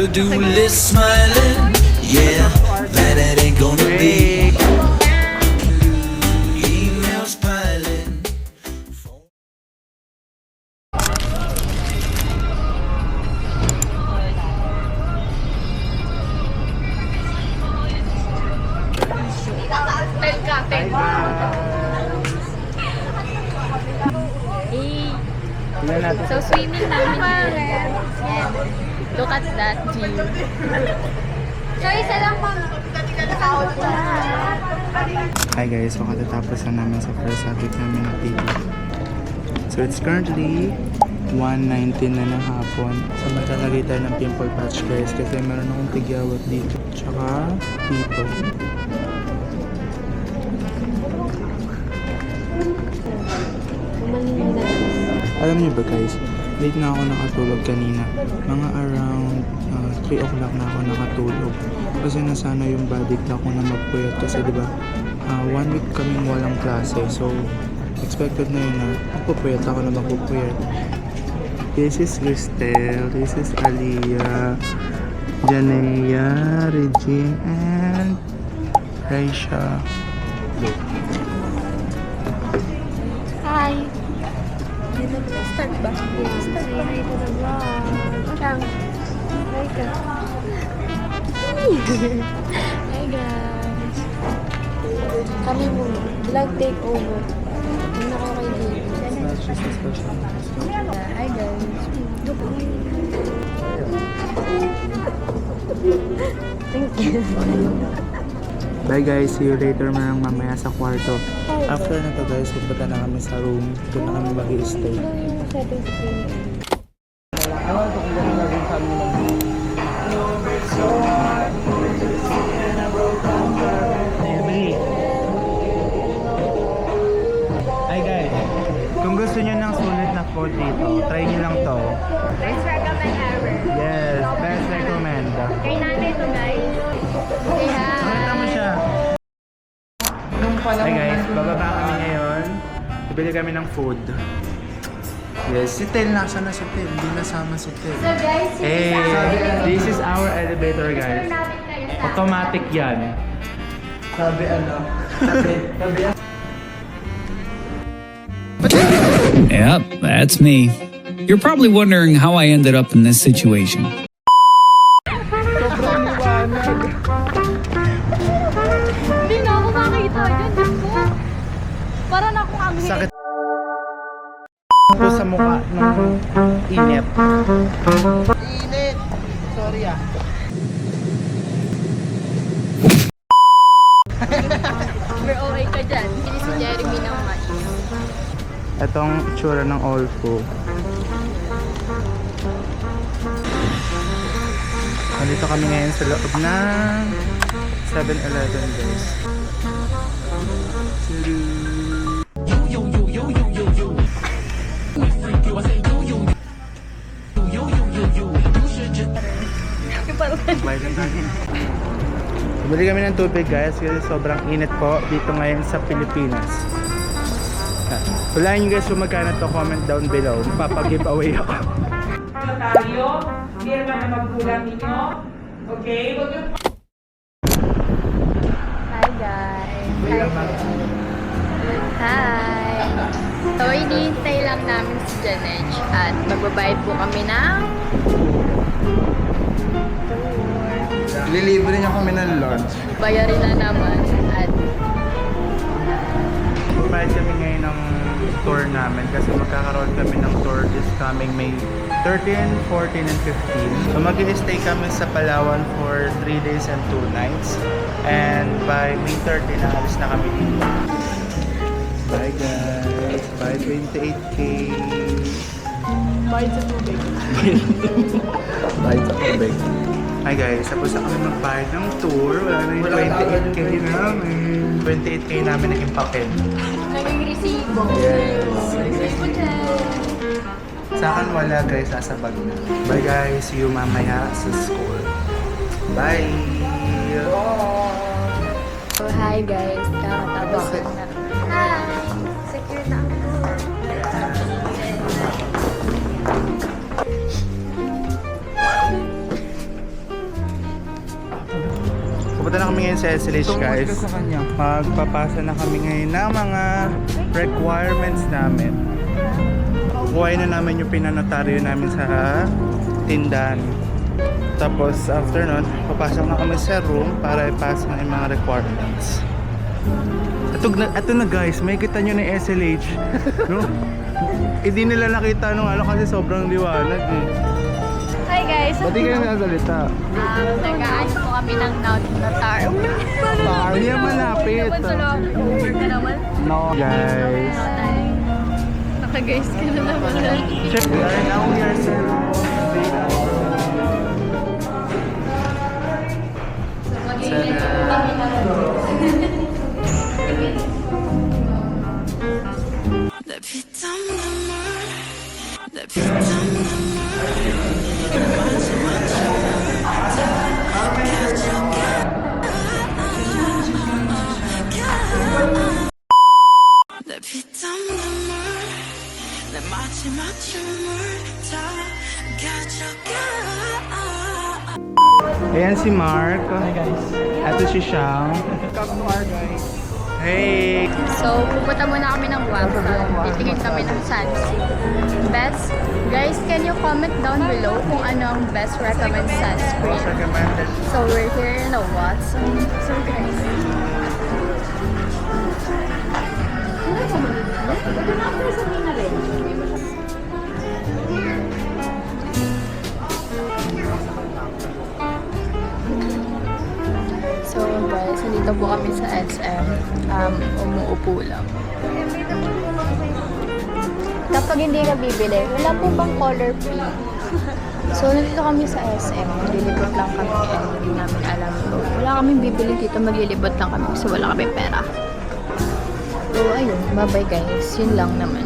to-do list smiling. Yeah, glad that ain't gonna be. Emails piling. So swimming namin here. And look at that view. So isa lang pang Hi guys, so katatapos na namin sa first subject namin na PE. So it's currently 1:19 na ng hapon. So maglalagay tayo ng pimple patch guys kasi meron akong tigyawat dito. Tsaka dito. Alam niyo ba guys, late na ako nakatulog kanina. Mga around 3 o'clock na ako nakatulog. Kasi nasana yung body clock ko na magpuyat kasi diba 1 week kaming walang klase. So expected na yun na magpupuyat ako na magpupuyat. This is Cristel, this is Aliyah, Janea, Regine, and Raisha. Hi! Start ba? Start ba na ito na vlog? Chang! Hi ka! Hi guys! Kami muna. Vlog take over. Ano ko kay David? Hi guys! Thank you! Bye guys, see you later mamaya sa kwarto. After na to guys, pupunta na kami sa room. Doon na kami mag-i-stay. Hi guys, kung gusto nyo ng sulit na food dito, try nyo lang to. Best recommend ever. Yes, best recommend. Kay nanay to guys. Say hi! Nakita mo siya. Hi guys, bababa kami ngayon. Bibili kami ng food. Yes, si Tel, nasa na si Tel? Hindi nasama si Tel. So guys, Hey, this is our elevator guys. natin kayo sa Automatic yan. Sabi ano? Sabi Yep, that's me. You're probably wondering how I ended up in this situation. Hindi na ako makita dyan, Diyos ko. Para na akong anghel. sakit ko sa mukha nung init. Init! Sorry ah. We're okay ka dyan. Hindi si Jeremy ng mais. Itong itsura ng Olfo. Nandito kami ngayon sa loob ng 7-Eleven guys. Bili kami ng tubig guys kasi sobrang init po dito ngayon sa Pilipinas. Hulaan nyo guys kung magkano to, comment down below. Papag-giveaway ako. Tayo, firma na magkulang ninyo. Okay? Hi guys. Hi. So, hinihintay lang namin si Janej at magbabayad po kami ng Lilibre niya kami ng lunch. bayarin na naman at Bayad kami ngayon ng tour namin kasi magkakaroon kami ng tour this coming May 13, 14, and 15. So mag-i-stay kami sa Palawan for 3 days and 2 nights. And by May 13, naalis na kami dito. Bye guys! Bye 28K! bayad sa tubig. Bye sa tubig. Hi guys, tapos na kami magbayad ng tour. Wala na yung 28K namin. 28K namin naging papel. Naging resibo. Yes. Resibo dyan. Sa akin wala guys, nasa bag na. Bye guys, see you mamaya sa school. Bye! So, hi guys. Kakatapos na. Hi! Secure na ako. Pupunta na kami ngayon sa SLH, guys. Magpapasa na kami ngayon ng mga requirements namin. Buhay na namin yung pinanotaryo namin sa tindahan. Tapos after nun, papasok na kami sa room para ipasa na yung mga requirements. Ito na guys, may kita nyo na yung SLH. No? Hindi nila nakita nung ano kasi sobrang liwanag eh. Hi guys! Ba't di kayo nasalita? Nag-aano po kami ng notar. Hindi naman malapit. Over ka naman. No guys. Naka-guys ka na naman. Check, we are now here sa Ayan si Mark. Hi guys. Ito si Shang. Hey! So, pupunta muna kami ng Wafa. Titingin kami ng sunscreen. Best, guys, can you comment down below kung ano ang best recommend sunscreen? Recommended. So, we're here in a Watson. So, guys. So, guys, nandito po kami sa SM. Umuupo lang. Kapag hindi ka bibili, wala po bang color pink? So, nandito kami sa SM. Maglilibot lang kami and hindi namin alam ko. Wala kaming bibili dito. Maglilibot lang kami kasi wala kami pera. So, ayun. Bye-bye guys. Yun lang naman.